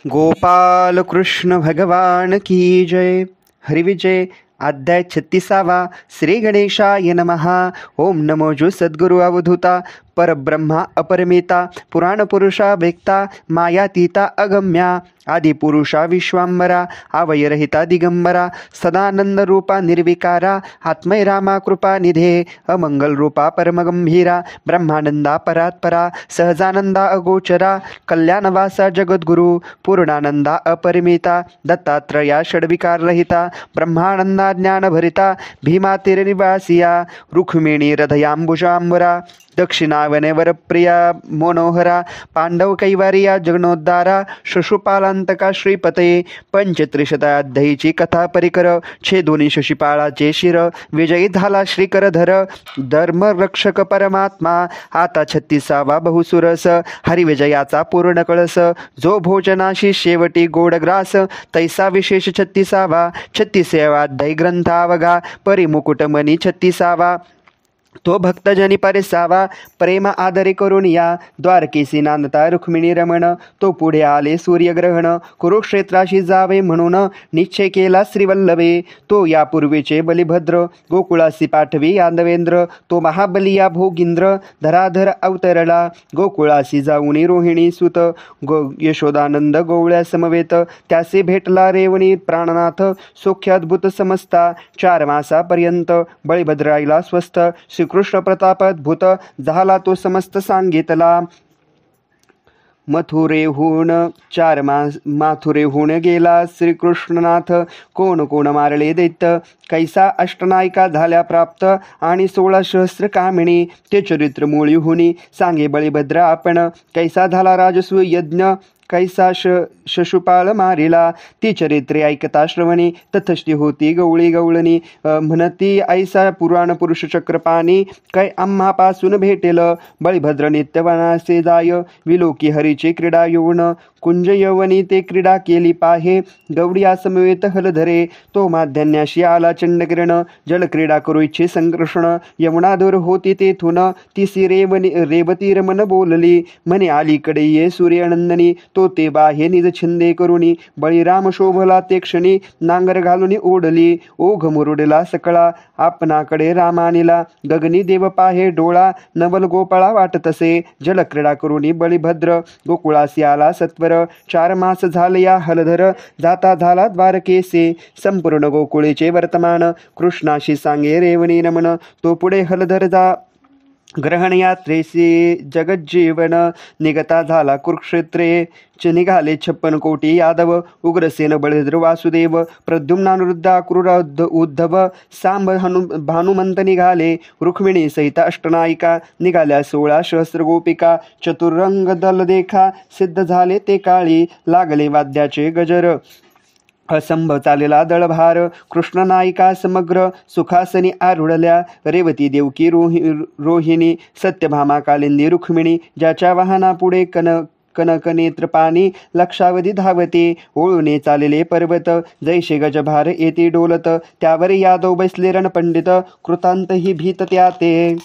गोपाल कृष्ण भगवान की जय. हरिविजय अध्याय 36. श्री गणेशाय नमः. ओम नमो सद्गुरु अवधूता परब्रह्मा अपरमिता पुराण पुरुषा व्यक्ता मायातीता अगम्या आदिपुरुषा विश्वांबरा अवयरहिता दिगंबरा सदानंद रूपा निर्विकारा आत्मय रामा कृपा निधे अमंगल रूपा परमगंभीरा ब्रह्मानंदा परात्परा सहजानंदा अगोचरा कल्याणवासा जगद्गुरु पूर्णानंदा अपरिमिता दत्तात्रया षड्विकाररहिता ब्रह्मानंदा ज्ञानभरिता भीमा तिरनिवासिया रुक्मिणी हृदयांबुजांबरा दक्षिणावने वरप्रिया मनोहरा पांडव कैवारिया जगनोद्धारा शशुपालांतका श्रीपते पंचत्रिशताध्यायीची कथा परिकर छेदोनी शशिपाळाचे शिर विजयी झाला श्रीकरधर धर्मरक्षक परमात्मा आता 36वा बहुसुरस हरिविजयाचा पूर्ण कळस जो भोजनाशी शेवटी गोडग्रास तैसा विशेष 36वा 36वा अध्यायी ग्रंथावगा परिमुकुटमणी 36वा तो भक्तजनी परिसावा प्रेम आदरे करून या द्वारकेसी नांदता रुक्मिणी रमण तो पुढे आले सूर्यग्रहण कुरुक्षेत्राशी जावे म्हणून निश्चय केला श्रीवल्लभे तो यापूर्वीचे बलिभद्र गोकुळासी पाठवी यादवेंद्र तो महाबलिया भोगिंद्र धराधर अवतरला गोकुळासी जाऊनी रोहिणी सुत यशोदानंद गोवळ्या समवेत त्यासे भेटला रेवणी प्राणनाथ सौख्याद्भुत समजता 4 मासापर्यंत बळीभद्राईला स्वस्थ श्रीकृष्ण प्रतापद्भुत झाला तो समस्त सांगितला. मथुरेहून 4 माथुरेहून गेला श्रीकृष्णनाथ कोण कोण मारले दैत्य कैसा अष्टनायिका झाल्या प्राप्त आणि 16 सहस्र कामिणी ते चरित्र मूळी हुनी सांगे बळीभद्र आपण कैसा झाला राजसूय यज्ञ कैसा शशुपाळ मारिला ती चरित्रे ऐकता श्रवणी तथष्टी होती गवळी गवळणी म्हणती ऐसा पुराण पुरुष चक्रपाणी कै आम्हापासून भेटेल बळीभद्र नित्यवनासे जाय विलोकी हरीची क्रीडा येऊन कुंज यवनी ते क्रीडा केली पाहे गवडिया समवेत हलधरे तो माध्यान्याशी आला चंडकिरण जलक्रीडा करू इच्छे संकृष्ण यमुना दूर होती तेथून तिसी रेवती रमन बोलली म्हणे अलीकडे ये सूर्यनंदनी तो ते बाहे निज छिंदे करुणी बळीराम शोभला ते क्षणी नांगर घालून ओढली ओघ मुरुडला सकळा आपणाकडे रामानिला गगनी देव पाहे डोळा नवल गोपाळा वाटतसे जलक्रीडा करुणी बळीभद्र गोकुळासी आला सत्वर 4 मास झाले या हलधर जाता झाला द्वारकेसे संपूर्ण गोकुळीचे वर्तमान कृष्णाशी सांगे रेवणी नमन तो पुढे हलधर जा ग्रहण यात्रेसी जगज्जीवन निगता झाला कुरुक्षेत्रे निघाले 56 कोटी यादव उग्रसेन बळीभद्र वासुदेव प्रद्युम्नानुरुद्ध क्रूर उद्धव सांब भानुमंत निघाले रुक्मिणी सहित अष्टनायिका निघाल्या 16 सहस्र गोपिका चतुरंग दल देखा सिद्ध झाले ते काळी लागले वाद्याचे गजर असंभ चालेला दळभार कृष्णनायिका समग्र सुखासनी आरूढल्या रेवती देवकी रोहिणी सत्यभामा कालिंदी रुक्मिणी ज्याच्या वाहना पुढे कनकनेत्रपाणी लक्षावधी धावते ओळूने चालले पर्वत जैसे गजभार येते डोलत त्यावर यादव बसले रणपंडित कृतांत ही भीत त्या ते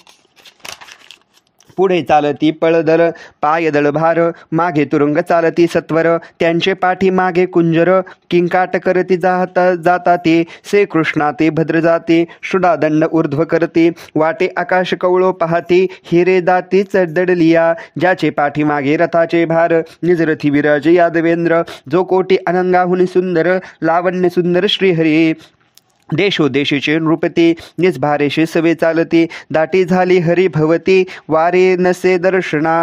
पुढे चालती पळदल पायदळ भार मागे तुरुंग चालती सत्वर त्यांचे पाठी मागे कुंजर किंकाट करती जाता ते श्रीकृष्णा ते भद्र जाते शुडादंड ऊर्ध्व करते वाटे आकाश कवळो पाहते हिरे दाती चढदडलिया ज्याचे पाठी मागे रथाचे भार निजरथी विराज यादवेंद्र जो कोटी अनंगाहुनी सुंदर लावण्य सुंदर श्रीहरी देशोदेशीचे नृपती निजभारेशी सवे चालती दाटी झाली हरी भवती वारे नसे दर्शना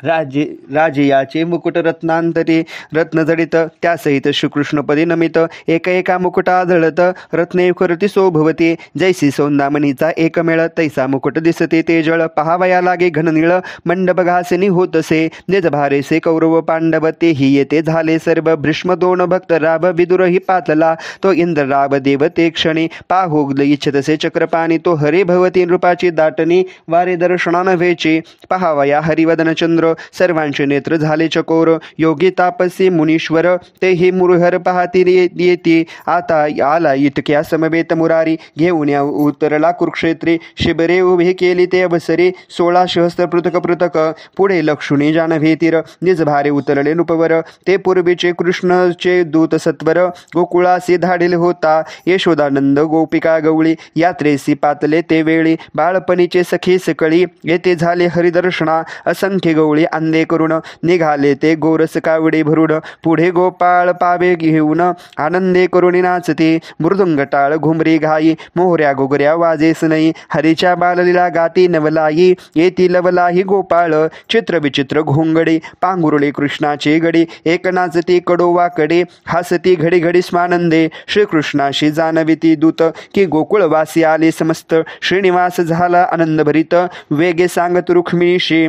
राजयाचे मुकुट रत्नांतरी रत्नजडित त्यासहित श्रीकृष्णपदी नमित एका मुकुटा जळत रत्ने करती शोभवती जैसी सौंदामणीचा एकमेळ तैसा मुकुट दिसते तेजळ पहावया लागे घननीळ मंडप घासनी होतसे निजभारेसे कौरव पांडव तेही येते झाले सर्व भीष्म 2 भक्त राब विदुरही पातला तो इंद्र राब देव ते क्षणी पाहोगल इच्छतसे चक्रपाणी तो हरे भवती नृपाची दाटणी वारे दर्शना नव्हेची पहावया हरिवदन चंद्र सर्वांचे नेत्र झाले चकोर. योगी तापसी मुनीश्वर तेही मुरहर पाहती येती. आता आला इतक्या समवेत मुरारी, घेऊन उतरला कुरुक्षेत्री. शिबिरे उभी केली ते अवसरी, 16 सहस्त्र पृथक पृथक. पुढे लक्ष्मी जानवी तीर, निज भारे उतरले नुपवर. ते पूर्वीचे कृष्णचे दूत सत्वर, गोकुळासी धाडिले होता. यशोदानंद गोपिका गवळी, यात्रेसी पातले ते वेळी. बाळपणीचे सखी सकळी, येथे झाले हरिदर्शना. असंख्य गवळी अंधे करून, निघाले ते गोरस कावडे भरून. पुढे गोपाळ पावे घेऊन, आनंदे करून नाचते. मृदुंग टाळ घुमरी घाई, मोहऱ्या गोगऱ्या वाजेस नाही. हरीच्या बाललीला गाती नवलाई, येती लवलाही गोपाळ. चित्र विचित्र घोंगडे, पांघुरले कृष्णाचे गडे. एक नाचती कडोवाकडे, हसती घडी घडी स्वानंदे. श्रीकृष्णाशी जानविती दूत, की गोकुळवासी आले समस्त. श्रीनिवास झाला आनंदभरित, वेगे सांगत रुक्मिणीशी.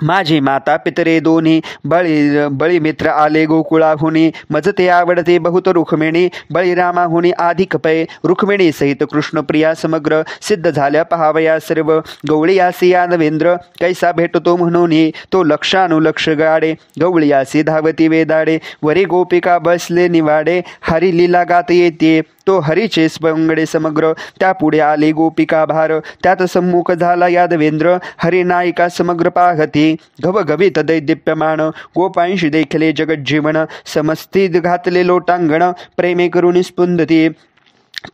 माझी माता पितरे दोन्ही, बळी मित्र आले गोकुळाहुनी. मजते आवडते बहुत रुक्मिणी, बळीरामाहुनी अधिक पै. रुक्मिणी सहित कृष्णप्रिया समग्र, सिद्ध झाल्या पहावया सर्व. गवळीयासी यादवेंद्र, कैसा भेटतो म्हणून तो लक्षानुलक्ष गाडे. गवळीयासी धावती वेदाडे, वरी गोपिका बसले निवाडे. हरी लीला गात येते, तो हरीचे स्पंगडे समग्र. त्यापुढे आले गोपिका भार, त्यात सम्मुख झाला यादवेंद्र. हरिनायिका समग्र पाहती, घवघवीत दैदिप्यमान. गोपांशी देखले जगज्जीवन, समस्थित घातले लोटांगण. प्रेमे करुणी स्पुंदती,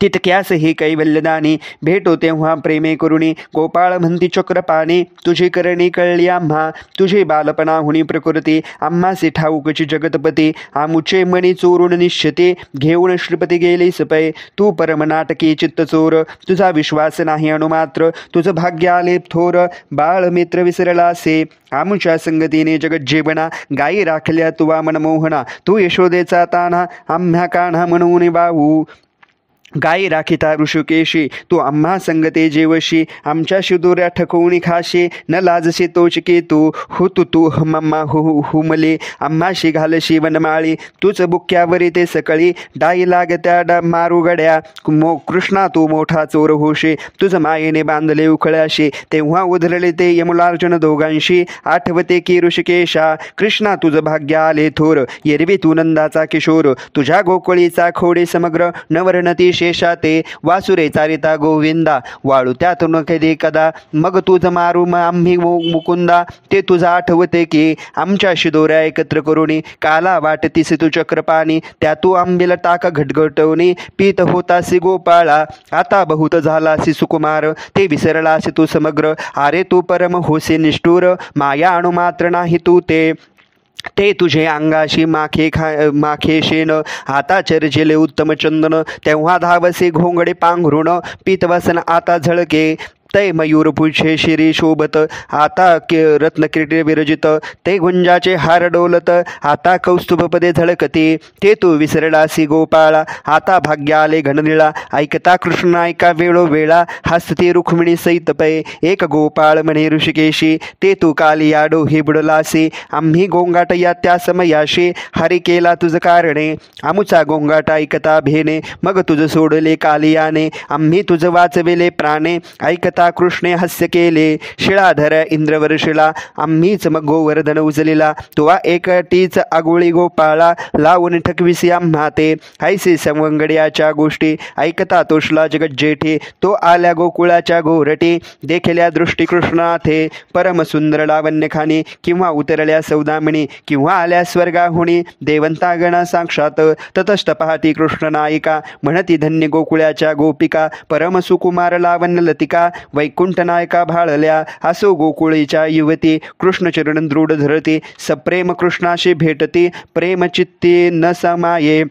तितक्यास हे कैवल्यदानी. भेटो तेव्हा प्रेमे करुणी, गोपाळ म्हणती चक्रपाणी. तुझी करणी कळली आम्हा, तुझी बालपणाहुनी प्रकृती. आम्हासी ठाऊकची जगतपती, आमुचे मणी चोरून निश्चिते. घेऊन श्रीपती गेली सपै, तू परम नाटकी चित्तचोर. तुझा विश्वास नाही अणुमात्र, तुझं भाग्य आले थोर. बाळ मित्र विसरलासे, आमुच्या संगतीने जगज्जीवना. गायी राखल्या तुवा मनमोहना, तू यशोदेचा ताना. आम्हा कान्हा म्हणून बाहू, गायी राखिता ऋषिकेशी. तू आम्हा संगते जेवशी, आमच्या शिदुऱ्या ठकवणी खाशी. न लाजशी तोचके तू, तू मम्मा हुमले. आम्हाशी घालशी वनमाळी, तूच बुक्यावरी ते सकळी. डाई लागत्या मारू गड्या, कृष्णा तू मोठा चोर होशी. तुझ मायेने बांधले उखळ्याशी, तेव्हा उधरले ते यमुलार्जुन दोघांशी. आठवते की ऋषिकेशा, कृष्णा तुझ भाग्य आले थोर. एरवी तू नंदाचा किशोर, तुझ्या गोकुळीचा खोडे समग्र. नवर्णती शेषाते, वासुरे चारिता गोविंदा. वाळू त्यातून कधी कदा, मग तुझ मारू आम्ही मुकुंदा. ते तुझा आठवते की, आमच्या शिदोऱ्या एकत्र करुणी. काला वाटतीस तू चक्रपाणी, त्या तू आंबेला टाका घटघटवणी. पीत होतासी गोपाळा, आता बहुत झालासी सुकुमार. ते विसरलासी तू समग्र, अरे तू परम होसे निष्ठुर. माया अणुमात्र नाही तू ते तुझे अंगाशी माखे शेन. आता चर्चिले उत्तम चंदन, तेव्हा धावसे घोंगडे पांघरुण. पीतवसन आता झळके, तै मयूर पुछे शिरी शोभत. आता रत्नकिरीटे विरजित, ते गुंजाचे हार डोलत. आता कौस्तुभपदे झळकती, ते तू विसरलासी गोपाळा. आता भाग्य आले घननिळा, ऐकता कृष्ण ऐका वेळोवेळा. हसती रुक्मिणी सहित पै, एक गोपाळ म्हणे ऋषिकेशी. ते तू कालिया डोही बुडलासी, आम्ही गोंगाट या त्या समयाशी. हरी केला तुझ कारणे, आमुचा गोंगाट ऐकता भेने. मग तुझ सोडले कालियाने, आम्ही तुझ वाचविले प्राणे. ऐकता कृष्णे हास्य केले, शिळाधर इंद्रवर्षिला. आम्हीच मग गोवर्धन उचलिला, तुवा एकटीच आगोळी गोपाळा. लावून ठकविसी आम्हा ते, ऐसे संवंगड्याच्या गोष्टी. ऐकता तोषला जगज्जेठी, तो आल्या गोकुळाच्या गोरटी. देखल्या दृष्टी कृष्णाथे, परम सुंदर लावण्यखानी. किंवा उतरल्या सौदामिनी, किंवा आल्या स्वर्गाहुणी. देवंतागणा साक्षात, ततस्त पाहती कृष्णनायिका. म्हणती धन्य गोकुळाच्या गोपिका, परम सुकुमार लावण्य लतिका. वैकुंठ नायका भाळल्या, असो गोकुळीच्या युवती. कृष्णचरण दृढ धरती, सप्रेम कृष्णाशी भेटती. प्रेम चित्ती न समाये,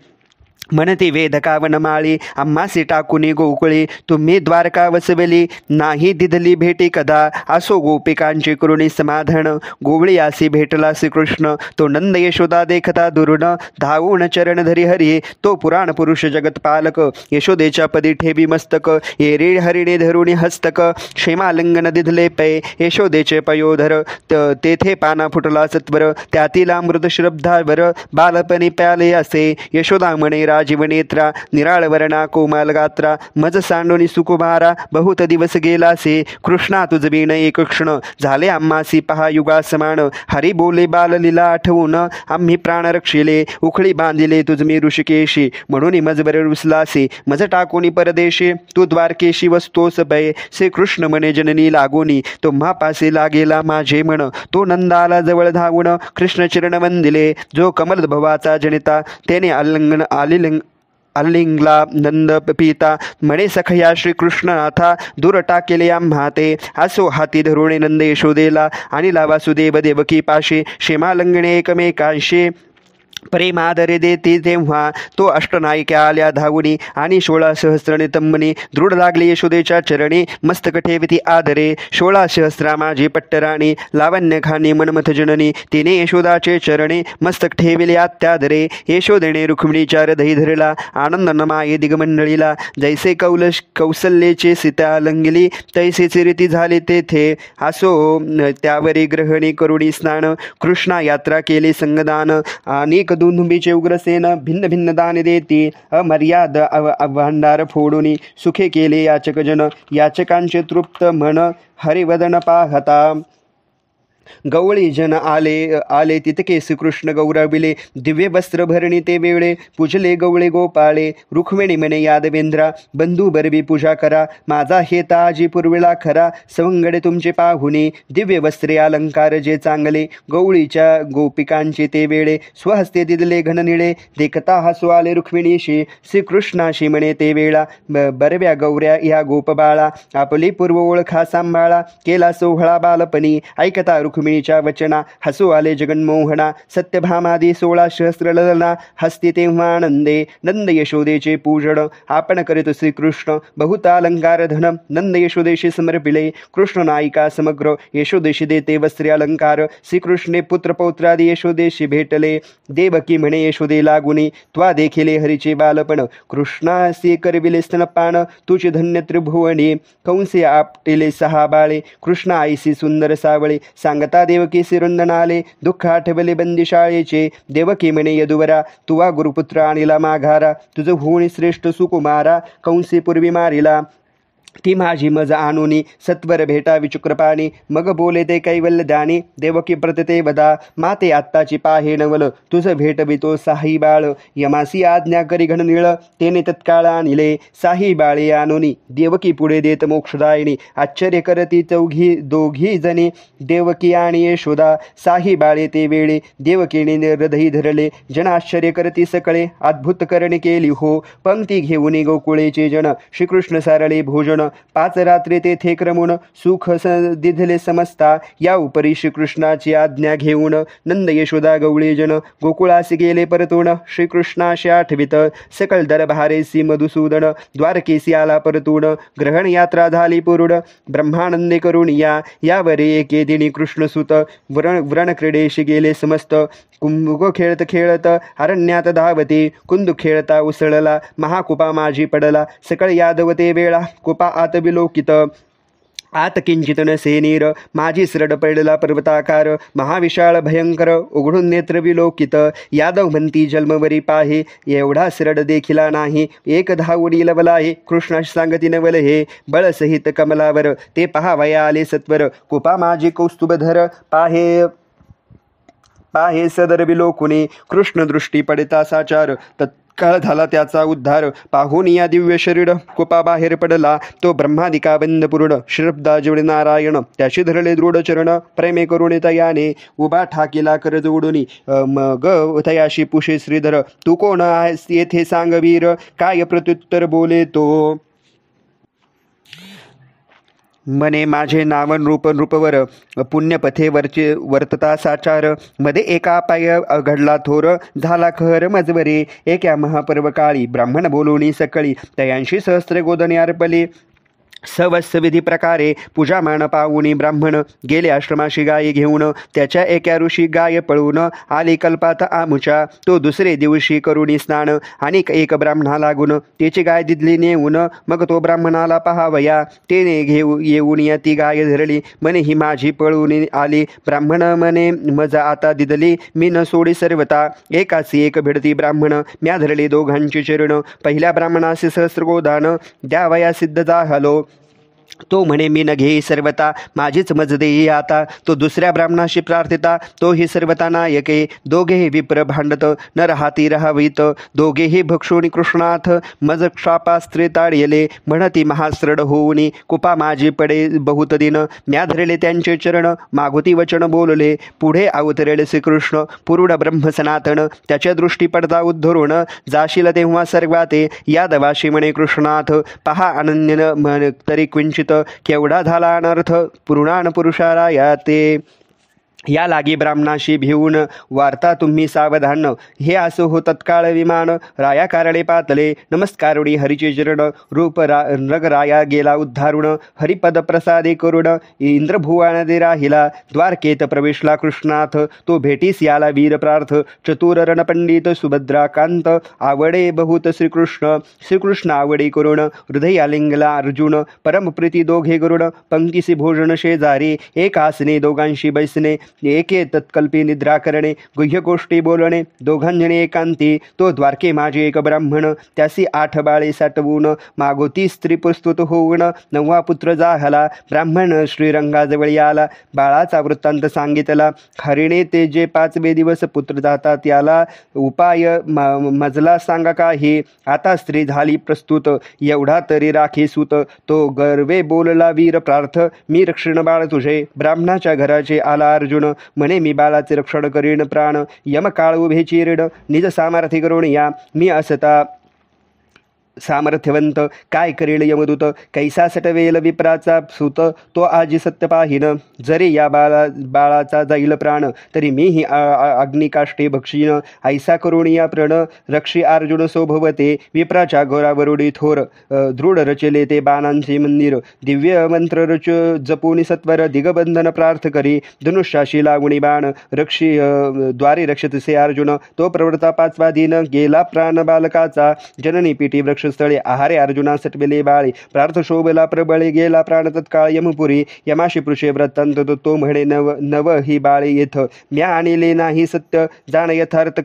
म्हणती वेदका वनमाळी. आम्हासी टाकुनी गोकुळी, तुम्ही द्वारका वसवली. नाही दिधली भेटी कदा, असो गोपिकांची करुणी समाधान. गोवळी आसी भेटला श्रीकृष्ण, तो नंद यशोदा देखता दुरुण. धावून चरण धरी हरी, तो पुराण पुरुष जगतपालक. यशोदेच्या पदी ठेवी मस्तक, एरी हरिणे धरुणी हस्तक. क्षेमालिंगन दिधले पै, यशोदेचे पयोधर. तेथे पाना फुटला सत्वर, त्यातील अमृत श्रद्धावर. बालपणी प्याले असे, यशोदा म्हणे राजीव नेत्रा निराळ वर्णा कोमल गात्रा मज सांडोनी सुकुमारा बहुत दिवस गेलासे कृष्णा तुझ बिन एक क्षण झाले आम्हासी पहा युगा समान हरी बोले बाललीला आठवून आम्ही प्राण रक्षिले उखळी बांधिले तुझ मी ऋषिकेशी म्हणून मजबर रुसलासे मज टाकोनी परदेशे तू द्वारकेशी वस्तोस भय श्रीकृष्ण म्हणे जननी लागोनी तुम्हा पासे लागेला माझे म्हण तो नंदाला जवळ धावून कृष्ण चरण वंदिले जो कमल भवाचा जनिता त्याने अल्लिंगला नंद पिता म्हणे सखया श्रीकृष्णनाथा दूर टाकेले आम्हा ते असो हाती धरुणे नंद यशोदेला आणि ला वासुदेव देवकी पाशे क्षेमालंगणे एकमेकांशी प्रेमादरे देते तेव्हा तो अष्टनायिका आल्या धावुनी आणि 16 सहस्रने तम्मनी दृढ लागली यशोदेच्या चरणी मस्तक ठेविती आदरे 16 सहस्रा माझी पट्टराणी लावण्य खाणी मनमथ जननी तिने यशोदाचे चरणी मस्तक ठेविले आत्यादरे यशोदेने रुक्मिणीच्या हृदयी धरला आनंद नमाये दिगमंडळीला जैसे कौसल्येचे सीता लंगली तैसेच रीती झाले तेथे असो त्यावरी ग्रहणी करुणी स्नान कृष्णा यात्रा केली संगदान अनेक दुंदुंबीचे उग्रसेन भिन्न भिन्न दान देती अमर्याद भांडार फोडून सुखे केले याचकजन याचकांचे तृप्त म्हण हरिवदन पाहता गवळी जन आले तितके श्रीकृष्ण गौरविले दिव्य वस्त्र भरणी ते वेळे पूजले गवळे गोपाळे रुक्मिणी म्हणे यादवेंद्रा बंधू बरवी पूजा करा माझा हे ताजी पूर्वेला खरा सवंगडे तुमचे पाहुणे दिव्य वस्त्रे अलंकार जे चांगले गवळीच्या गोपिकांचे ते वेळे स्वहस्ते दिदले घननिळे देखता हसू आले रुक्मिणीशी श्रीकृष्णाशी म्हणे ते वेळा बरव्या गौऱ्या या गोपबाळा आपली पूर्व ओळखा सांभाळा केला सोहळा बालपणी ऐकता रुक्मिणीच्या वचना हसू आले जगन्मोहना सत्यभामादी 16 सहस्र ललना हस्ती तेव्हा आनंदे नंद यशोदेचे पूजन आपण करीत श्रीकृष्ण बहुत अलंकार धन नंद यशोदेशी समर्पिले कृष्ण नायिका समग्र यशोदेशी देते वस्त्रे अलंकार श्रीकृष्णे पुत्र पौत्रादी यशोदेशी भेटले देवकी म्हणे यशोदे लागुनी त्वा देखिले हरीचे बालपण कृष्णासी करविले स्तनपान तुझे धन्य त्रिभुवनी कंसे आपटिले 6 बाळे कृष्ण आईसी सुंदर सावळे सांगता देवकी सिरुंदनाले दुःख आठवले बंदिशाळेचे देवकी म्हणे यदुवरा तुवा गुरुपुत्र आणिला माघारा तुझ होणी श्रेष्ठ सुकुमारा कंसी पूर्वी मारिला ती माझी मज आणुनी सत्वर भेटा विचुक्रपाणी मग बोले ते कैवल्य दानी देवकी प्रतते वदा माते आत्ताची पाहे नवल तुझ भेटवितो साही बाळ यमासी आज्ञा करी घननिळ तेने तत्काळ आणिले साही बाळे आणुनी देवकी पुढे देत मोक्षदायिनी आश्चर्य करती दोघी जणी देवकी आणि यशोदा साही बाळे ते वेळे देवकीने हृदयी धरले जन आश्चर्य करती सकळे अद्भुत करणे केली हो पंक्ती घेऊन गोकुळेचे जन श्रीकृष्ण सारळे भोजन 5 रात्री तेथे क्रमून सुख दिधले समजता या उपरी श्रीकृष्णाची आज्ञा घेऊन नंद यशोदा गवळी जन गोकुळासी गेले परतून श्रीकृष्णाशी आठवित सकल दरबारेसी मधुसूदन द्वारकेसी आला परतून ग्रहण यात्रा झाली पूर्ण ब्रह्मानंदे करून यावरी एके दिनी कृष्णसुत व्रण क्रीडेशी गेले समस्त कुंभुक खेळत अरण्यात धावते कुंदू खेळता उसळला महाकुपा माझी पडला सकळ यादवते वेळा कुपा आत विलोकित आत किंचित नसे नीर माझी सरड पडला पर्वताकार महाविशाळ भयंकर उघडून नेत्र विलोकित यादव म्हणती जन्मवरी पाहे एवढा सरड देखिला नाही एक धावुनी लवला आहे कृष्णाशी सांगती नवल हे बळसहित कमलावर ते पहावया आले सत्वर कुपा माझी कौस्तुभधर पाहे सदर विलोकुनी कृष्ण दृष्टी पडिता साचार काळ झाला त्याचा उद्धार पाहून या दिव्य शरीर कुपा बाहेर पडला तो ब्रह्मादिका बंद पूर्ण श्रद्धा जेवढे नारायण त्याशी धरले दृढ चरण प्रेमे करुणे तयाने उभा ठाकीला कर जोडुनी मग तयाशी पुषे श्रीधर तू कोण आहेस येथे सांग वीर काय प्रत्युत्तर बोले तो मने माझे नावन नृपवर पुण्यपथे वर्तता साचार मध्ये एका पाय घडला थोर झाला खर मजवरे एका महापर्व काळी ब्राह्मण बोलवणी सकळी तयांशी सहस्त्र गोदने अर्पले सवस विधी प्रकारे पूजामान पाहुणी ब्राह्मण गेले आश्रमाशी गायी घेऊन. त्याच्या एका ऋषी गाय पळून आली कल्पात आमुच्या. तो दुसरे दिवशी करुणी स्नान आणि एक ब्राह्मणा लागून त्याची गाय दिदली नेऊन. मग तो ब्राह्मणाला पहावया. तेने येऊन ती गाय धरली. म्हणे ही माझी पळून आली. ब्राह्मण म्हणे मज आता दिदली मी न सोडी सर्वता. एकाची एक भिडती ब्राह्मण म्या धरले दोघांची चरण. पहिल्या ब्राह्मणाशी सहस्रगोदान द्यावया सिद्ध झालो. तो म्हणे मी न घेई सर्वता माझीच मज देई आता. तो दुसऱ्या ब्राह्मणाशी प्रार्थिता तोही सर्वता नायके. दोघेही विप्र भांडत न राहाती राहावीत. दोघेही भक्षोणी कृष्णाथ मज क्षापास्त्रे ताडयले. म्हणती महाश्रड होऊनी कुपा माझी पडे बहुत दिन. म्या धरले त्यांचे चरण मागुती वचन बोलले. पुढे अवतरेल श्रीकृष्ण पूर्ण ब्रह्म सनातन. त्याच्या दृष्टी पडता उद्धरून जाशील तेव्हा सर्वाते. यादवाशी म्हणे कृष्णाथ पहा अनन्य तरी क्विंचित. केवढा झाला अनर्थ पुराण पुरुषाराया ते. या लागी ब्राह्मणाशी भिवून वार्ता तुम्ही सावधान. हे असो हो तत्काळ विमान. राया कारणे पातले नमस्कारुणी हरीचे चरण. रूप रगराया गेला उद्धारुण. हरिपद प्रसादे करुण इंद्रभुवानदे राहिला. द्वारकेत प्रवेशला कृष्णाथ तो भेटीस याला वीर प्रार्थ. चतुर रणपंडित सुभद्राकांत आवडे बहुत श्रीकृष्ण. श्रीकृष्ण आवडे करुण हृदया लिंगला अर्जुन. परमप्रीती दोघे गरुड पंक्तीसी भोजन शेजारी. एक आसने दोघांशी बैसणे एके तत्कल्पी निद्रा करणे. गुह्य गोष्टी बोलणे दोघांजणे एकांती. तो द्वारके माझे एक ब्राह्मण त्यासी 8 बाळे साठवून. मागोती स्त्री प्रस्तुत होऊन 9वा पुत्र झाला. ब्राह्मण श्रीरंगाजवळी आला. बाळाचा वृत्तांत सांगितला. हरिणे ते जे 5वे दिवस पुत्र जातात याला उपाय मजला सांगा काही. आता स्त्री झाली प्रस्तुत एवढा तरी राखी सूत. तो गर्वे बोलला वीर प्रार्थ मी रक्षण बाळ तुझे. ब्राह्मणाच्या घराचे आला अर्जुन म्हणे मी बाळाचे रक्षण करीन प्राण. यम काळ उभे चिरड निज सामर्थ्य करून या. मी असता सामर्थ्यवंत काय करेल यमदूत. कैसा सटवेल विप्राचा सूत तो आजी सत्य पाहिन. जरी या बाळाचा जाईल प्राण तरी मीही अग्निकाष्टे भक्षीन. ऐसा करून या प्रण रक्षी अर्जुन सोभवते. विप्राच्या घोरावरुडी थोर दृढ रचले ते बाणांचे मंदिर. दिव्य मंत्र रच जपूनी सत्वर दिगबंधन प्रार्थ करी. धनुष्याशी लागुणी बाण रक्षी द्वारे रक्षतसे अर्जुन. तो प्रवृत्ता 5वा दिन गेला प्राण बालकाचा. जननी पीठी वृक्ष स्थळे आहारे अर्जुना सटवेले बाळे. प्रार्थ शोभला प्रबळे गेला प्राण तत्काळ यमपुरी. यमाशी पृषे वृत्तांत तो म्हणे नव ही बाळे येथ. म्या आणले नाही सत्य जाण यथार्थ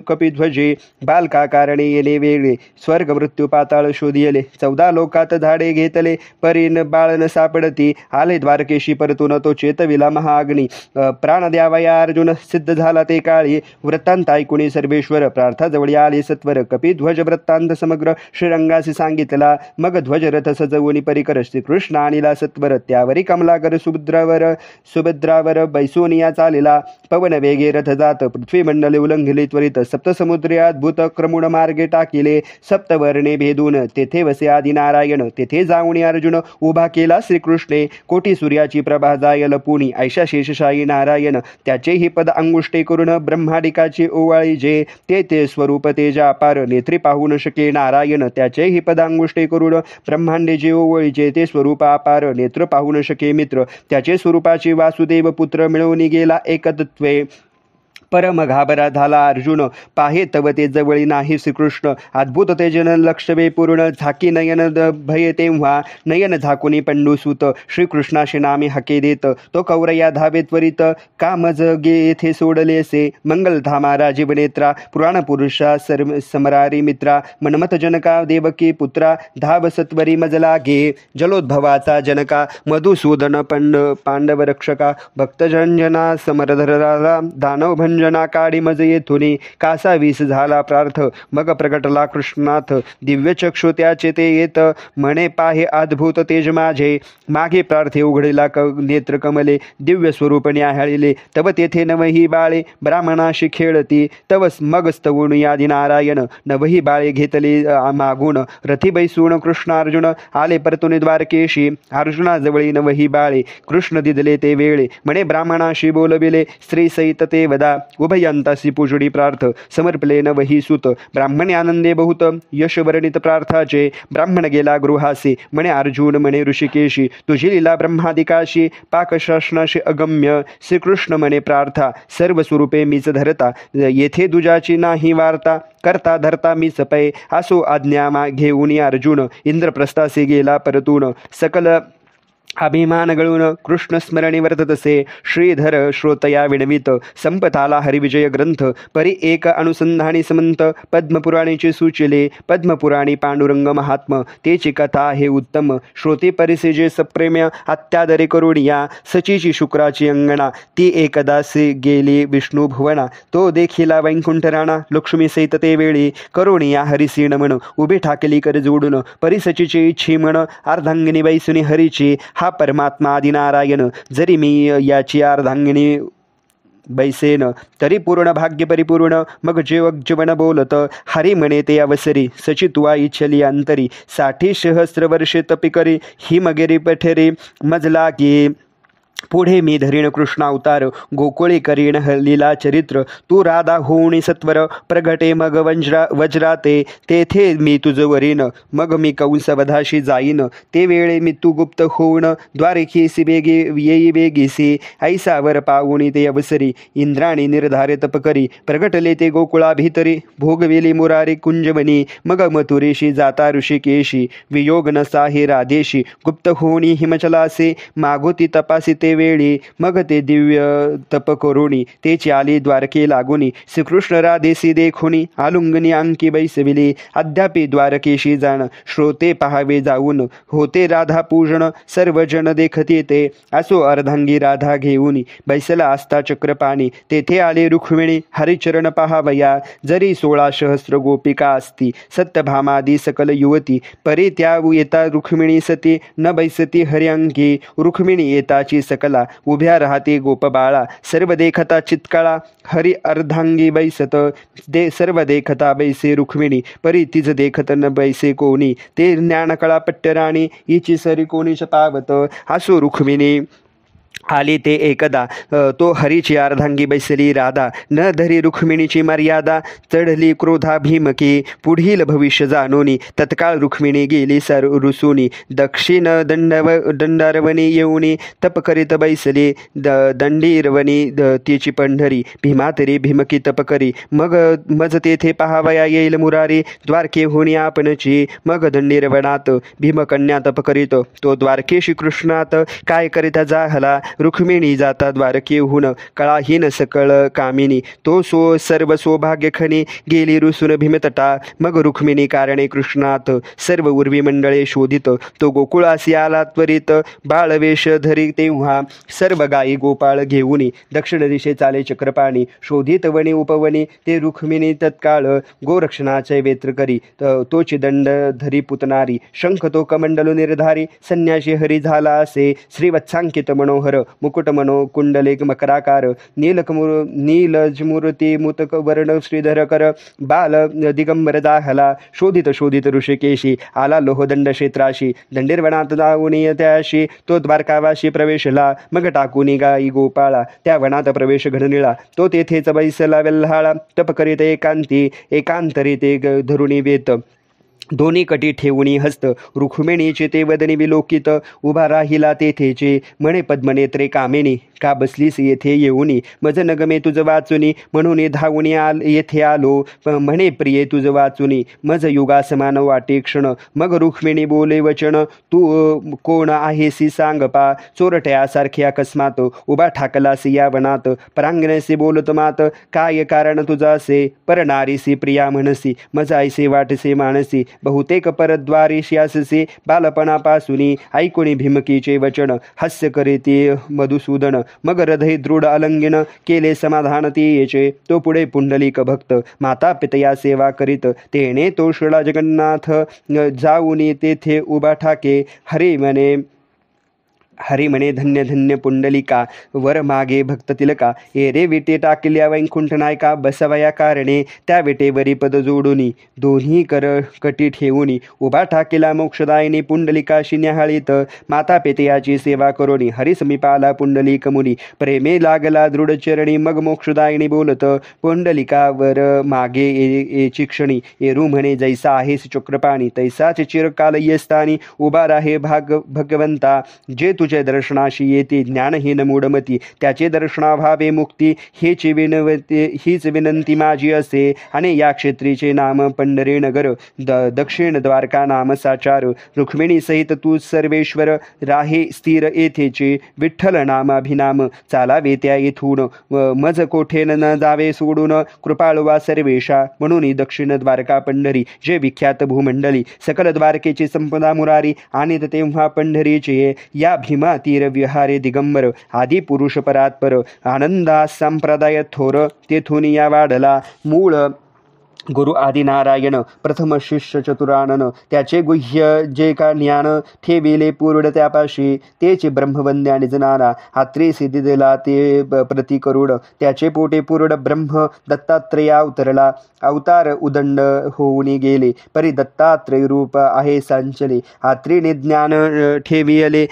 कपिध्वजे. बालका कारणे येणे वेगळे स्वर्ग मृत्यू पाताळ शोधियले. 14 लोकात झाडे घेतले परीन बाळन सापडती. आले द्वारकेशी परतून तो चेतविला महाअग्नी. प्राण द्यावया अर्जुन सिद्ध झाला ते काळी. वृत्तांत ऐकुणी सर्वेश्वर प्रार्थाजवळी आले सत्वर. कपिध्वज वृत्तांत समग्र श्रीरंगासी सांगितला. मग ध्वजरथ सजवून परिकर श्रीकृष्ण आणिला सत्वर. त्यावरी कमलाकर सुभद्रावर बैसोनिया चालिला. पवन वेगे रथ जात पृथ्वी मंडले उल्लंघिले त्वरित. सप्तसमुद्रे अद्भुत क्रमुण मार्गे टाकिले. सप्तवर्णे भेदून तेथे वसे आदि नारायण. तेथे जाऊन अर्जुन उभा केला श्रीकृष्णे. कोटी सूर्याची प्रभा जायल पुणी ऐशा शेषशाही नारायण. त्याचेही पद अंगुष्टे करून ब्रह्माडिकाची ओवाळी जे. ते स्वरूप तेजा अपार नेत्री पाहू न शके नारायण. त्याचेही पदांगुष्टे करून ब्रह्मांडे जे ओवळीचे. ते स्वरूप अपार नेत्र पाहू न शके मित्र. त्याचे स्वरूपाची वासुदेव पुत्र मिळवून गेला एकत्वे. परम घाबरा झाला अर्जुन पाहे तव ते जवळी नाही श्रीकृष्ण. अद्भुत तेजन लक्षवे पूर्ण झाकी नयन भय तेव्हा. नयन झाकुनी पंडुसूत श्रीकृष्णाशी नामे हके देत. तो कौरया धावे त्वरित कामज गे येथे सोडलेसे. मंगलधामा राजीव नेत्रा पुराण पुरुषा समरारी मित्रा. मनमथ जनका देवकी पुत्रा धाव सत्वरी मजला गे. जलोद्भवाचा जनका मधुसूदन पांडव रक्षका. भक्तजंजना समरधरा दानव भंजना काळी मज येथुनी. कासा वीस झाला प्रार्थ मग प्रगटला कृष्णाथ. दिव्य चक्षु त्याचे ते येत म्हणे पाहे अद्भुत तेज माझे. मागे प्रार्थे उघडीला नेत्र कमले. दिव्य स्वरूप न्याहाळिले तव तेथे नवही बाळे ब्राह्मणाशी खेळती. तव मग स्तवून यादी नारायण. नवही बाळे घेतले मागून रथी बैसून कृष्ण अर्जुन आले परतुनी द्वारकेशी. अर्जुनाजवळी नवही बाळे कृष्ण दिदले ते वेळे. म्हणे ब्राह्मणाशी बोलविले स्त्री सहित ते वदा. उभयंतासी पूजडी प्रार्थ समर्पले नवही सुत ब्राह्मणे आनंदे बहुत यश वर्णित प्रार्थाचे ब्राह्मण गेला गृहासी म्हणे अर्जुन म्हणे ऋषिकेशी तुझी लीला ब्रह्मादिकाशी पाकशासनाशी अगम्य श्रीकृष्ण म्हणे प्रार्था सर्व स्वरूपे मीच धरता येथे दुजाची नाही वार्ता करता धरता मी सपय असो आज्ञा घेऊन अर्जुन इंद्रप्रस्थासी गेला परतून सकल अभिमान गळून कृष्ण स्मरणी वर्ततसे श्रीधर श्रोतया विणवित संपताला हरिविजय ग्रंथ परी एक अनुसंधानी समंत पद्मपुराणीचे सुचिले पद्मपुराणी पांडुरंग महात्म तेची कथा हे उत्तम श्रोते परिसे जे सप्रेम्य अत्यादरे करुणिया सचीची शुक्राची अंगणा ती एकदासी गेली विष्णू भुवना तो देखिला वैकुंठ राणा लक्ष्मी सहित ते वेळी करुणिया हरिसीण म्हण उभी ठाकली कर जोडून परिसचीची इच्छी म्हण अर्धांगिनी बैसुनी हरीची हा परमात्मा आदिनारायण जरी मी याची अर्धांगिनी बैसेन तरी पूर्ण भाग्य परिपूर्ण मग जीवन बोलत हरी म्हणे ते अवसरी सचित्वा इच्छली अंतरी 60 सहस्र वर्षे तपी करी ही मगेरी पठेरी मजला की पुढे मी धरीण कृष्ण अवतार गोकुळे करीण लीला चरित्र तू राधा होऊनी सत्वर प्रगटे मग वज्राते तेथे मी तुझ वरीन मग मी कंसवधाशी जाईन ते वेळे मी तू गुप्त होऊन द्वारकेसी बेगी येई बेगीसी ऐसावर पाऊणी ते अवसरी इंद्राणी निर्धारे तप करी प्रगटले ते गोकुळा भीतरी भोगवेली मुरारी कुंजवनी मग मथुरेशी जाता ऋषिकेशी वियोग नसा हे राधेशी गुप्त होऊनी हिमचलासे मागोती तपासी ते वेळी मग ते दिव्य तप करुणी तेची आली द्वारके लागुनी श्रीकृष्ण राधेसी देखुनी आलुंगनी अंकी बैसविली अद्यापि द्वारकेशी जाण श्रोते पहावे जाऊन होते राधा पूजन सर्वजन देखती ते असो अर्धांगी राधा घेऊनी बैसला असता चक्रपाणी तेथे आले रुक्मिणी हरिचरण पहावया जरी 16 सहस्र गोपिका असती सत्यभामादी सकल युवती परी त्या येता रुक्मिणी सती न बैसती हरिअंकी रुक्मिणी येताची सकला उभ्या राहते गोपबाळा सर्व देखता चित्काळा हरी अर्धांगी बैसत दे सर्व देखता बैसे रुक्मिणी परी तिज देखत न बैसे कोणी ते ज्ञानकळा पट्टराणी हिची सरी कोणी पावत असो रुक्मिणी आली ते एकदा तो हरीची अर्धांगी बैसली राधा न धरी रुक्मिणीची मर्यादा चढली क्रोधा भीमकी पुढील भविष्य जाणोनी तत्काळ रुक्मिणी गेली सर रुसूनी दक्षिण दंडारवणी येऊनी तप करीत बैसली दंडीरवणी तिची पंढरी भीमा तरी भीमकी तप करी मज तेथे पहावया येईल मुरारी द्वारके होणी आपणची मग दंडीरवणात भीमकन्या तप करीत तो द्वारकेशी कृष्णात काय करीता जाहला रुक्मिणी जाता द्वारकेहून कळाहीन सकळ कामिनी तो सर्व सौभाग्य खनी गेली रुसून भीमतटा मग रुक्मिणी कारणे कृष्णात सर्व उर्वी मंडळे शोधित तो गोकुळासी आला त्वरित बाळवेश धरी तेव्हा सर्व गायी गोपाळ घेऊनी दक्षिण दिशे चाले चक्रपाणी शोधित वणी उपवनी ते रुक्मिणी तत्काळ गोरक्षणाचे वेत्र करी तोची दंड धरी पुतनारी शंख तो कमंडलू निर्धारी संन्याशी हरी झाला असे श्रीवत्सांकित मनोहर मुकुट मनो कुंडले मकराकार नीलजमूर्ती मुतक वर्ण श्रीधर कर बाल दिगंबर दाहला शोधित ऋषिकेशी आला लोहदंड क्षेत्राशी दंडीरवनात जाऊनी त्याशी तो द्वारकावाशी प्रवेशला मग टाकुनी गाई गोपाळा त्या वनात प्रवेश घडनिळा तो तेथेच बैसला वेल्हाळा तप करीत एकांतरी ते धरुणी वेत दोन्ही कटी ठेवूनी हस्त रुक्मिणीचे ते वदनी विलोकित उभा राहिला तेथेचे म्हणे पद्मनेत्रे कामिनी का बसलीस येथे येऊनी मज नगमे तुझ वाचुनी म्हणून धावून येथे आलो म्हणे प्रिये तुझ वाचुनी मज युगासमान वाटे क्षण मग रुक्मिणी बोले वचन तू कोण आहेसी सांग पा चोरट्यासारखे अकस्मात उभा ठाकलासी या वनात परांगणेसी बोलत मात काय कारण तुझा असे परनारीसी प्रिया म्हणसी मज ऐसे वाटसे मानसी बहुतेक परद्वारीशी अससे बालपणापासून ऐकुनी भीमकीचे वचन हास्य करीती मधुसूदन मग हृदय दृढ आलिंगन केले समाधान तिचे तो पुढे पुंडलिक भक्त माता पितया सेवा करीत तेने तो श्रीला जगन्नाथ जाऊनी तेथे उभा ठाके हरी म्हणे हरी म्हणे धन्य धन्य पुंडलिका वर मागे भक्त तिलका एरे विटे टाकल्या वैकुंठ नायका बसवया कारणे त्या विटेवरी पद जोडुनी दोन्ही कर कटी ठेवूनी उभा ठाकेला मोक्षदायिनी पुंडलिकाशी न्याहाळीत माता पेतयाची सेवा करोनी हरी समीपाला पुंडलिक मुनी प्रेमे लागला दृढ चरणी मग मोक्षदायिनी बोलत पुंडलिकावर मागे येची क्षणी एरू म्हणे जैसा आहेस चक्रपाणी तैसाच चिरकाल येस्तानी उभा राहे भगवंता जे तुझे दर्शनाशी येते ज्ञानहीन मूढमती त्याचे दर्शनाभावे मुक्ती हीच विनंती माझी असे आणि या क्षेत्रीचे नाम पंढरी नगर दक्षिण द्वारका नाम साचार रुक्मिणी सहित तू सर्वेश्वर राहे स्थिर येथेचे विठ्ठल नामाभिनाम चालावे त्या येथून मज कोठेन न जावे सोडून कृपाळवा सर्वेशा म्हणून दक्षिण द्वारका पंढरी जे विख्यात भूमंडली सकल द्वारकेची संपदा मुरारी आणि तेव्हा पंढरीचे या भीमा तीर विहारे दिगंबर आदी पुरुष परात्पर आनंदा संप्रदाय थोर तेथून या वाढला मूळ गुरु आदिनारायण प्रथम शिष्य चतुरानन त्याचे गुह्य जे का ज्ञान ठेविले पूर्ण त्यापाशी तेचे ब्रह्मवंद्या निजनाना आत्री सिद्धी दिला ते प्रतिकरुण त्याचे पोटे पूर्ण ब्रह्म दत्तात्रेया उतरला अवतार उदंड होऊन गेले परी दत्तात्रय रूप आहे सांचले आत्रीने ज्ञान ठेविले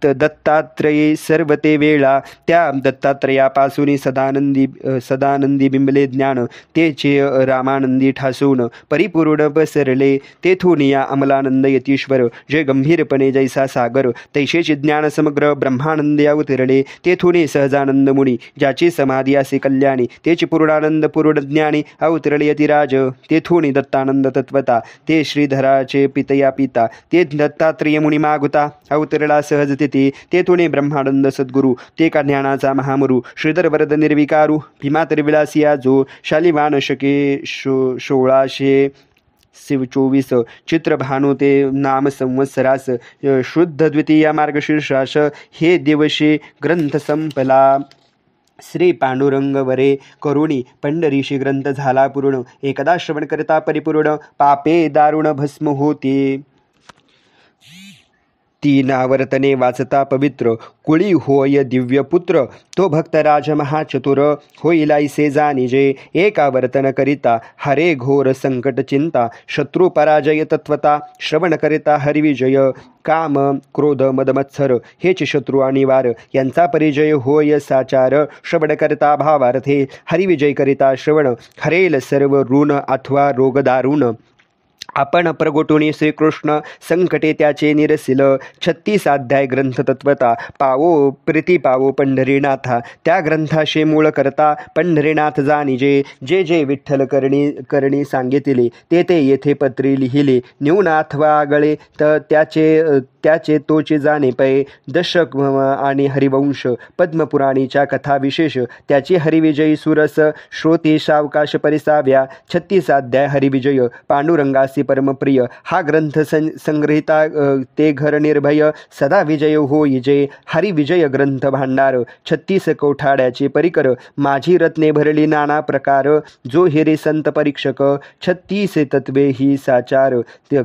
दत्तात्रयी सर्व ते वेळा त्या दत्तात्रयापासून सदानंदी बिंबले ज्ञान तेचे रामानंद ठासून परिपूर्ण पसरले तेथून या अमलानंद यतीश्वर जे गंभीरपणे जैसा सागर तैशेचे ज्ञान समग्र ब्रह्मानंद अवतरले तेथून सहजानंद मुनी ज्याची समाधी असे कल्याणी तेची पूर्णानंद पूर्ण ज्ञानी अवतरले यतिराज तेथून दत्तानंद तत्वता ते श्रीधराचे पितया पिता ते दत्तात्रेय मुनी मागुता अवतरला सहज तेथून ब्रह्मानंद सद्गुरु ते का ज्ञानाचा महामरू श्रीधर वरद निर्विकारू भीमातर विलासिया जो शालिवान शके 1624 चित्रभानु ते नाम संवत्सरास शुद्ध द्वितीय मार्गशीर्षास हे दिवशी ग्रंथ संपला. श्री पांडुरंग वरे करुणी पंढरीशी ग्रंथ झाला पूर्ण एकदा श्रवण करता परिपूर्ण पापे दारुण भस्म होते. तीन आवर्तने वाचता पवित्र कुळी होय दिव्य पुत्र तो भक्तराज महाचतुर होईलायसे जानिजे एक आवर्तन करिता हरे घोर संकट चिंता शत्रु पराजय तत्वता श्रवण करिता हरिविजय काम क्रोध मदमत्सर हेच शत्रु आणि वार यांचा परिजय होय साचार श्रवण करता भावार्थे हरिविजय करिता श्रवण हरेल सर्व ऋण अथवा रोग दारुण आपण प्रगोटुनी श्रीकृष्ण संकटे त्याचे निरसिल 36 अध्याय ग्रंथ तत्वता पावो प्रीती पावो पंढरीनाथा त्या ग्रंथाशे मूळ करता पंढरीनाथ जानिजे जे जे विठ्ठल करणी सांगितले ते येथे पत्री लिहिले न्यून अथवा आगळे तर त्याचे तोचे जाणे पै दशक आणि हरिवंश पद्मपुराणीच्या कथा विशेष त्याची हरिविजयी सुरस श्रोते सावकाश परिसाव्या 36 अध्याय हरिविजय पांडुरंगासी परमप्रिय हा ग्रंथ संग्रहिता ते घर निर्भय सदा विजय होईजे हरिविजय ग्रंथ भांडार 36 कोठाड्याचे परिकर माझी रत्ने भरली नाना प्रकार जो हिरे संत परीक्षक 36 तत्वे ही साचार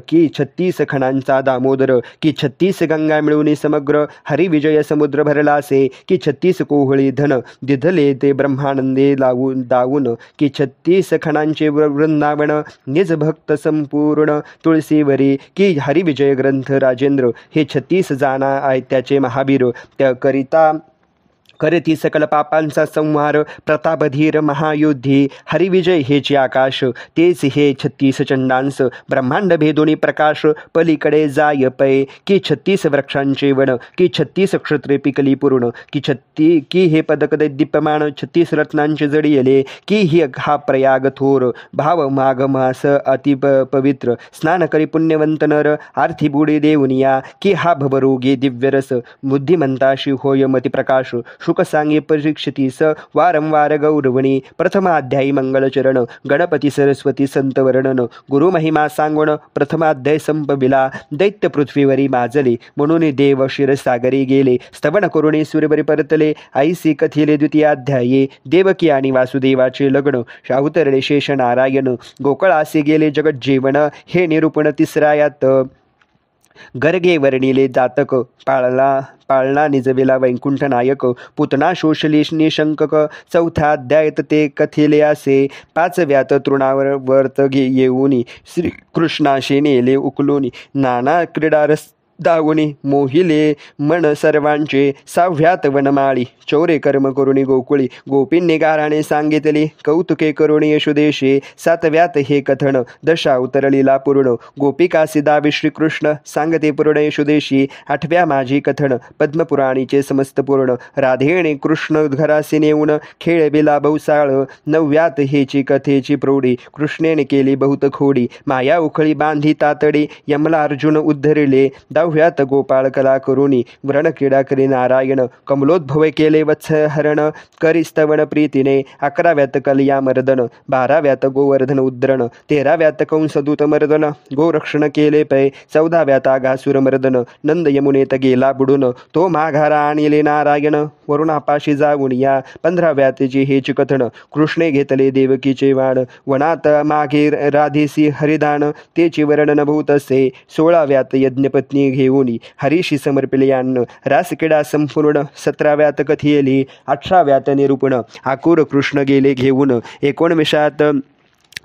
की 36 खणांचा दामोदर की 36 गंगा मिळून समग्र हरिविजय समुद्र भरलासे की 36 कोहळी धन दिधले ते ब्रह्मानंदे दावून की 36 खणांचे वृंदावन निज भक्त संपूर्ण तुळसीवरी की हरिविजय ग्रंथ राजेंद्र हे 36 जाणा आहे त्याचे महावीर त्या करिता करती सकल पापांचा संहार प्रतापधीर महायुद्धी हरिविजय हेचे आकाश तेच हे 36 चंडांस ब्रह्मांड भेदोनी प्रकाश पलीकडे जाय पै की 36 वृक्षांचे वन की 36 क्षत्रे पिकली पूर्ण की हे पदक दीप्यमान 36 रत्नांचे जडियले की ही हा प्रयाग थोर भाव माघ मास अति पवित्र स्नान करी पुण्यवंत नर आर्थी बुडी देऊनिया की हा भवरोगी दिव्यरस बुद्धिमंताशी होय मती प्रकाश शुक सांगे परीक्षितीस वारंवार गौरवणी प्रथमाध्यायी मंगलचरण गणपती सरस्वती संत वर्णन गुरुमहिमा सांगण प्रथमाध्याय संपविला दैत्य पृथ्वीवरी माजले म्हणून देव क्षीरसागरी गेले स्तवन करुणी सूर्यवरी परतले ऐसी कथिले द्वितीयाध्यायी देवकी आणि वासुदेवाचे लग्न अवतरले शेष नारायण गोकुळासी गेले जगज्जीवन हे निरूपण तिसरायात गर्गे वर्णिले जातक, पाळणा निजविला वैकुंठ नायक, पुतना शोषली निशंकक. चौथ्या अध्यायात ते कथिले असे. पाचव्यात तृणावर वर्त येऊनी श्रीकृष्णाशी नेले उकलूनी. नाना क्रीडारस दावुनी मोहिले मन सर्वांचे. सहाव्यात वनमाळी चौरे कर्म करुणी गोकुळी. गोपींनी गाराने सांगितले कौतुके करुणी यशोदेशे. सातव्यात हे कथन दशा उतरलीला पूर्ण. गोपिकासी दावी श्रीकृष्ण सांगते पूर्ण यशोदेशी. आठव्या माझी कथन पद्मपुराणीचे समस्त पूर्ण. राधेने कृष्ण घरासी नेऊन खेळविला बहुसाळ. नवव्यात हेची कथेची प्रौढी कृष्णेने केली बहुत खोडी. माया उखळी बांधी तातडी यमला अर्जुन उद्धरिले. दहाव्यात गोपाळ कला करुणी व्रणक्रीडा करी नारायण. कमलोद्भव केले वत्सहरण करी स्तवन प्रीतीने. अकराव्यात कलिया मर्दन. बाराव्यात गोवर्धन उद्रण. तेराव्यात कंसदूत मर्दन गोरक्षण केले पै. चौदाव्यात आगासुर मर्दन नंद यमुनेत गेला बुडून. तो माघारा आणिले नारायण वरुणापाशी जाऊन या. 15व्यातचे हेच कथन कृष्णे घेतले देवकीचे वाण. वनात मागे राधेसी हरिदान तेचे वर्णन बहुत असे. 16व्यात यज्ञपत्नी घेऊन हरीशी समर्पिले अन्न रासक्रीडा संपूर्ण. 17व्यात कथियली. 18व्यात निरूपण आकुर कृष्ण गेले घेऊन. 19व्यात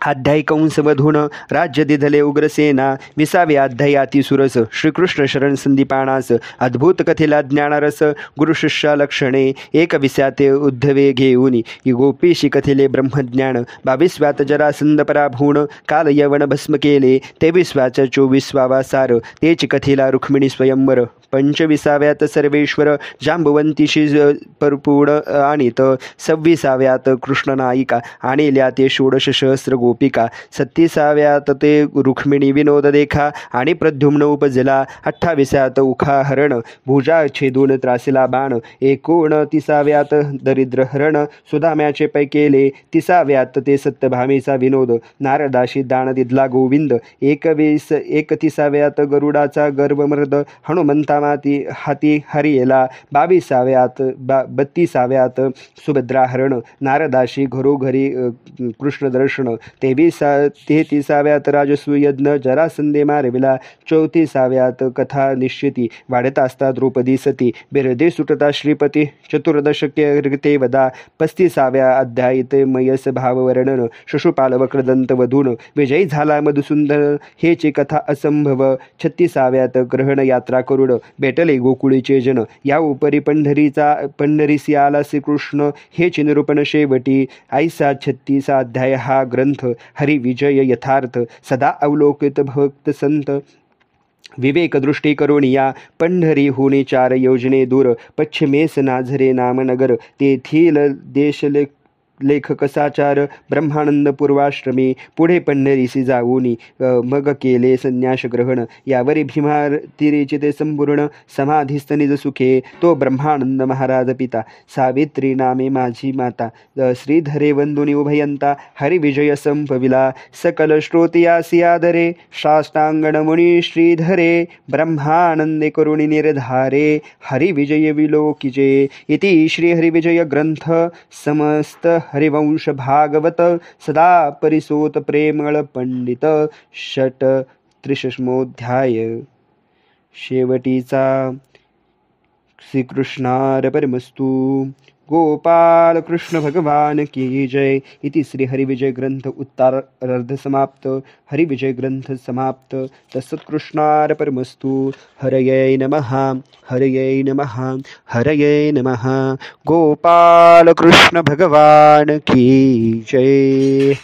अध्याय कंसवधून राज्य दिधले उग्रसेना. 20व्या अध्याय अतिसुरस श्रीकृष्ण शरण संदीपानास. अद्भुत कथेला ज्ञानरस गुरुशिष्या लक्षणे. 21व्याते उद्धवे घेऊन गोपीशी कथिले ब्रह्मज्ञान. 22व्यात जरासंध पराभूण काल यवन भस्म केले. 23व्याचा 24वा सार तेच कथेला रुक्मिणी स्वयंवर. 25व्यात सर्वेश्वर जांबवंतीशी परपूर्ण आणित. 26व्यात कृष्णनायिका आणिल्या ते 16 सहस्र गोपिका. 37व्यात ते रुक्मिणी विनोद देखा आणि प्रद्युम्न उपजला. 28व्यात उखाहरण भुजा छेदून त्रासिला बाण. 29व्यात दरिद्रहरण सुदाम्याचे पै केले. 30व्यात ते सत्यभामेचा विनोद नारदाशी दान दिदला गोविंद. 31व्यात गरुडाचा गर्वमर्द हनुमंता हाती हरियेला. 32व्यात सुभद्राहरण नारदाशी घरोघरी कृष्ण दर्शन. 33व्यात राजसू यज्ञ जरासंधे मारविला. 34व्यात कथा निश्चिती वाढता असता द्रौपदी सती बिरदे सुटता श्रीपती. 14 ते वदा. 35व्या अध्यायित मयस भाववर्णन शिशुपाल वक्रदंत वधून विजयी झाला मधुसूदन हेची कथा असंभव. 36व्यात ग्रहण यात्रा करुण भेटले गोकुळीचे जन. या उपरी पंढरीसी आला श्रीकृष्ण हेचे निरूपण शेवटी. ऐसा 36 अध्याय हा ग्रंथ हरी विजय यथार्थ सदा अवलोकित भक्त संत. विवेक दृष्टी करून या पंढरी होणे 4 योजने दूर. पश्चिमेस नाझरे नामनगर तेथील देश लेखक साचार ब्रह्मानंद पूर्वाश्रमी. पुढे पंढरीसी जाऊनी मग केले संन्यास ग्रहण. यावरी भीमार तिरेचे ते संपूर्ण समाधीस्थ निज सुखे. तो ब्रह्मानंद महाराज पिता. सावित्री नामे माझी माता. श्रीधरे वंदुनी उभयंता हरिविजय संपविला. सकल श्रोतियासी आदरे शास्तांगण मुनी श्रीधरे. ब्रह्मानंदे करुणी निर्धारे हरिविजय विलोकिजे. इति श्री हरिविजय ग्रंथ समस्त हरिवंश भागवत सदा परिसोत प्रेमळ पंडित. 33मोध्याय शेवटीचा. श्रीकृष्णार्पणमस्तु. गोपाल कृष्ण भगवान की जय. इति श्री हरिविजय ग्रंथ उत्तरार्ध समाप्त. हरिविजय ग्रंथ समाप्त. तत्सत्कृष्णार्पणमस्तु. हरये नमः. हरये नमः. हरये नमः. गोपाल कृष्ण भगवान की जय.